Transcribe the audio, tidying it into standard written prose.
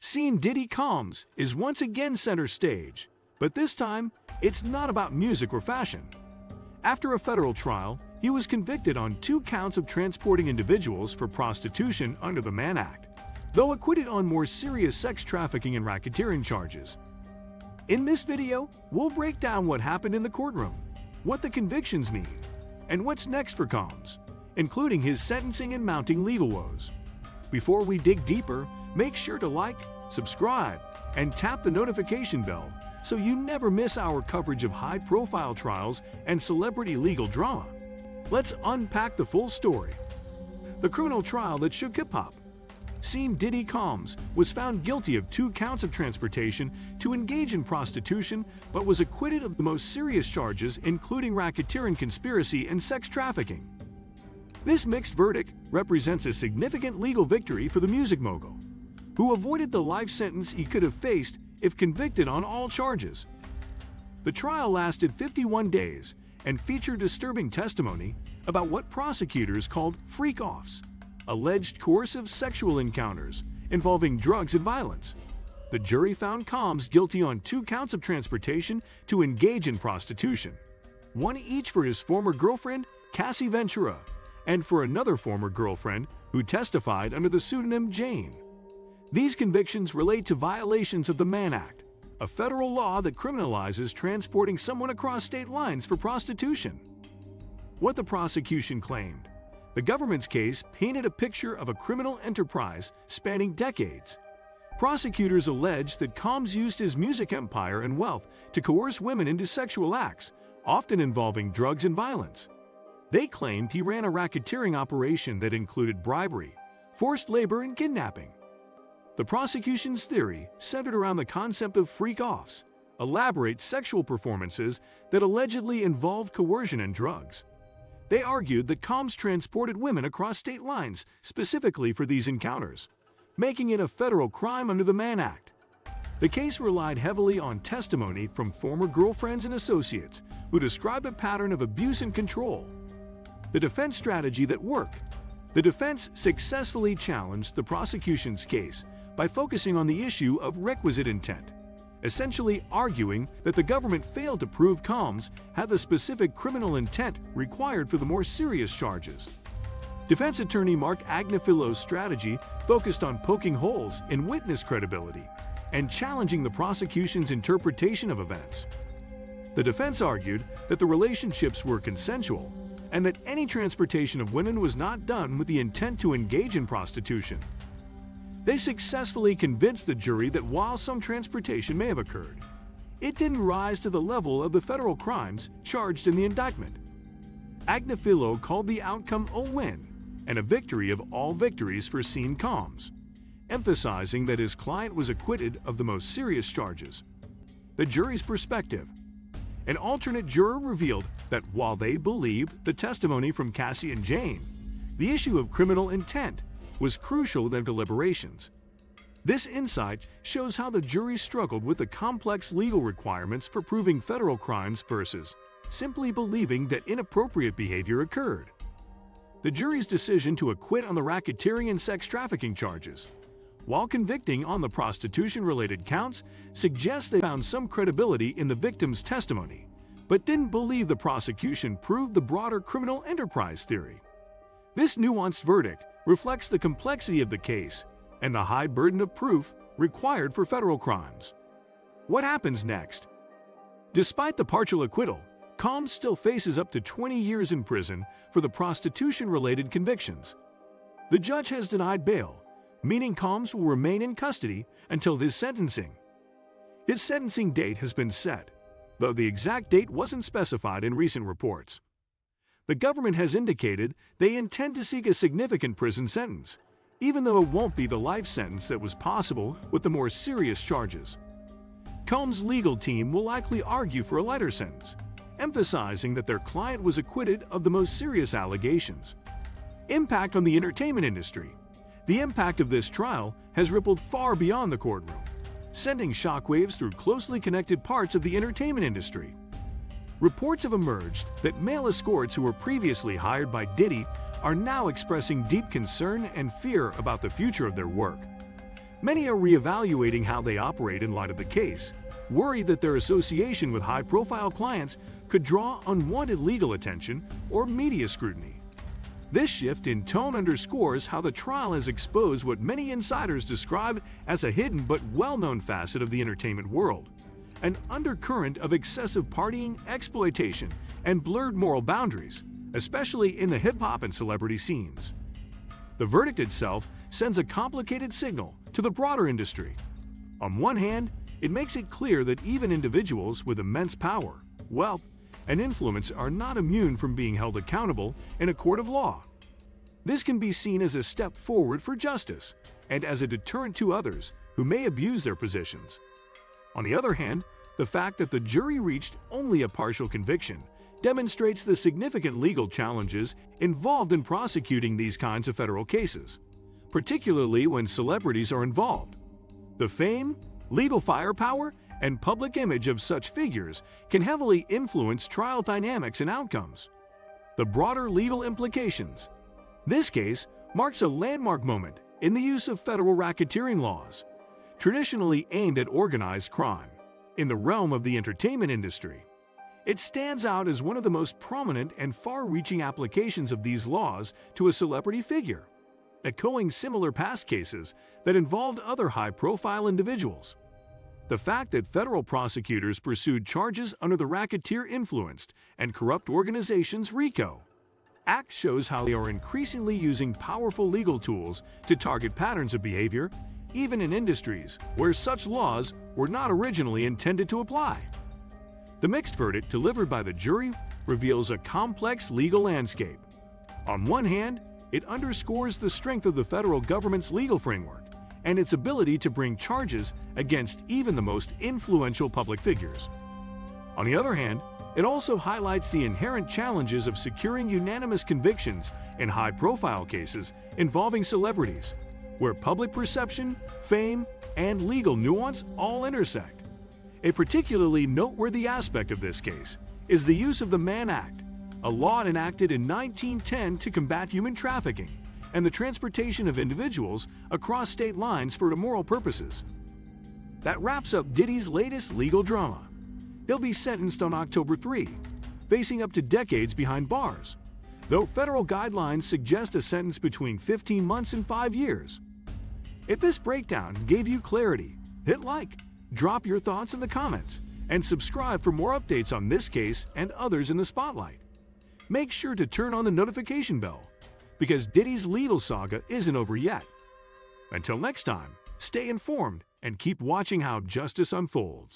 Scene Diddy Combs is once again center stage, but this time, it's not about music or fashion. After a federal trial, he was convicted on 2 counts of transporting individuals for prostitution under the Mann Act, though acquitted on more serious sex trafficking and racketeering charges. In this video, we'll break down what happened in the courtroom, what the convictions mean, and what's next for Combs, including his sentencing and mounting legal woes. Before we dig deeper, make sure to like, subscribe, and tap the notification bell so you never miss our coverage of high-profile trials and celebrity legal drama. Let's unpack the full story. The criminal trial that shook hip-hop. Scene Diddy Combs was found guilty of 2 counts of transportation to engage in prostitution, but was acquitted of the most serious charges, including racketeering, conspiracy, and sex trafficking. This mixed verdict represents a significant legal victory for the music mogul, who avoided the life sentence he could have faced if convicted on all charges. The trial lasted 51 days and featured disturbing testimony about what prosecutors called freak-offs, alleged coercive sexual encounters involving drugs and violence. The jury found Combs guilty on 2 counts of transportation to engage in prostitution, 1 each for his former girlfriend, Cassie Ventura, and for another former girlfriend who testified under the pseudonym Jane. These convictions relate to violations of the Mann Act, a federal law that criminalizes transporting someone across state lines for prostitution. What the prosecution claimed. The government's case painted a picture of a criminal enterprise spanning decades. Prosecutors alleged that Combs used his music empire and wealth to coerce women into sexual acts, often involving drugs and violence. They claimed he ran a racketeering operation that included bribery, forced labor, and kidnapping. The prosecution's theory centered around the concept of freak-offs, elaborate sexual performances that allegedly involved coercion and drugs. They argued that Combs transported women across state lines specifically for these encounters, making it a federal crime under the Mann Act. The case relied heavily on testimony from former girlfriends and associates who described a pattern of abuse and control. The defense strategy that worked. The defense successfully challenged the prosecution's case by focusing on the issue of requisite intent, essentially arguing that the government failed to prove Combs had the specific criminal intent required for the more serious charges. Defense attorney Mark Agnefilo's strategy focused on poking holes in witness credibility and challenging the prosecution's interpretation of events. The defense argued that the relationships were consensual and that any transportation of women was not done with the intent to engage in prostitution. They successfully convinced the jury that while some transportation may have occurred, it didn't rise to the level of the federal crimes charged in the indictment. Agnifilo called the outcome a win and a victory of all victories for Scene Combs, emphasizing that his client was acquitted of the most serious charges. The jury's perspective. An alternate juror revealed that while they believed the testimony from Cassie and Jane, the issue of criminal intent was crucial in their deliberations. This insight shows how the jury struggled with the complex legal requirements for proving federal crimes versus simply believing that inappropriate behavior occurred. The jury's decision to acquit on the racketeering and sex trafficking charges, while convicting on the prostitution-related counts, suggests they found some credibility in the victim's testimony, but didn't believe the prosecution proved the broader criminal enterprise theory. This nuanced verdict reflects the complexity of the case and the high burden of proof required for federal crimes. What happens next? Despite the partial acquittal, Combs still faces up to 20 years in prison for the prostitution-related convictions. The judge has denied bail, meaning Combs will remain in custody until his sentencing. His sentencing date has been set, though the exact date wasn't specified in recent reports. The government has indicated they intend to seek a significant prison sentence, even though it won't be the life sentence that was possible with the more serious charges. Combs' legal team will likely argue for a lighter sentence, emphasizing that their client was acquitted of the most serious allegations. Impact on the entertainment industry. The impact of this trial has rippled far beyond the courtroom, sending shockwaves through closely connected parts of the entertainment industry. Reports have emerged that male escorts who were previously hired by Diddy are now expressing deep concern and fear about the future of their work. Many are reevaluating how they operate in light of the case, worried that their association with high-profile clients could draw unwanted legal attention or media scrutiny. This shift in tone underscores how the trial has exposed what many insiders describe as a hidden but well-known facet of the entertainment world, an undercurrent of excessive partying, exploitation, and blurred moral boundaries, especially in the hip-hop and celebrity scenes. The verdict itself sends a complicated signal to the broader industry. On one hand, it makes it clear that even individuals with immense power, wealth, and influence are not immune from being held accountable in a court of law. This can be seen as a step forward for justice and as a deterrent to others who may abuse their positions. On the other hand, the fact that the jury reached only a partial conviction demonstrates the significant legal challenges involved in prosecuting these kinds of federal cases, particularly when celebrities are involved. The fame, legal firepower, and public image of such figures can heavily influence trial dynamics and outcomes. The broader legal implications. This case marks a landmark moment in the use of federal racketeering laws, traditionally aimed at organized crime. In the realm of the entertainment industry, it stands out as one of the most prominent and far-reaching applications of these laws to a celebrity figure, echoing similar past cases that involved other high-profile individuals. The fact that federal prosecutors pursued charges under the Racketeer-Influenced and Corrupt Organizations (RICO) Act shows how they are increasingly using powerful legal tools to target patterns of behavior, even in industries where such laws were not originally intended to apply. The mixed verdict delivered by the jury reveals a complex legal landscape. On one hand, it underscores the strength of the federal government's legal framework and its ability to bring charges against even the most influential public figures. On the other hand, it also highlights the inherent challenges of securing unanimous convictions in high-profile cases involving celebrities, where public perception, fame, and legal nuance all intersect. A particularly noteworthy aspect of this case is the use of the Mann Act, a law enacted in 1910 to combat human trafficking and the transportation of individuals across state lines for immoral purposes. That wraps up Diddy's latest legal drama. He'll be sentenced on October 3, facing up to decades behind bars, though federal guidelines suggest a sentence between 15 months and 5 years. If this breakdown gave you clarity, hit like, drop your thoughts in the comments, and subscribe for more updates on this case and others in the spotlight. Make sure to turn on the notification bell, because Diddy's legal saga isn't over yet. Until next time, stay informed and keep watching how justice unfolds.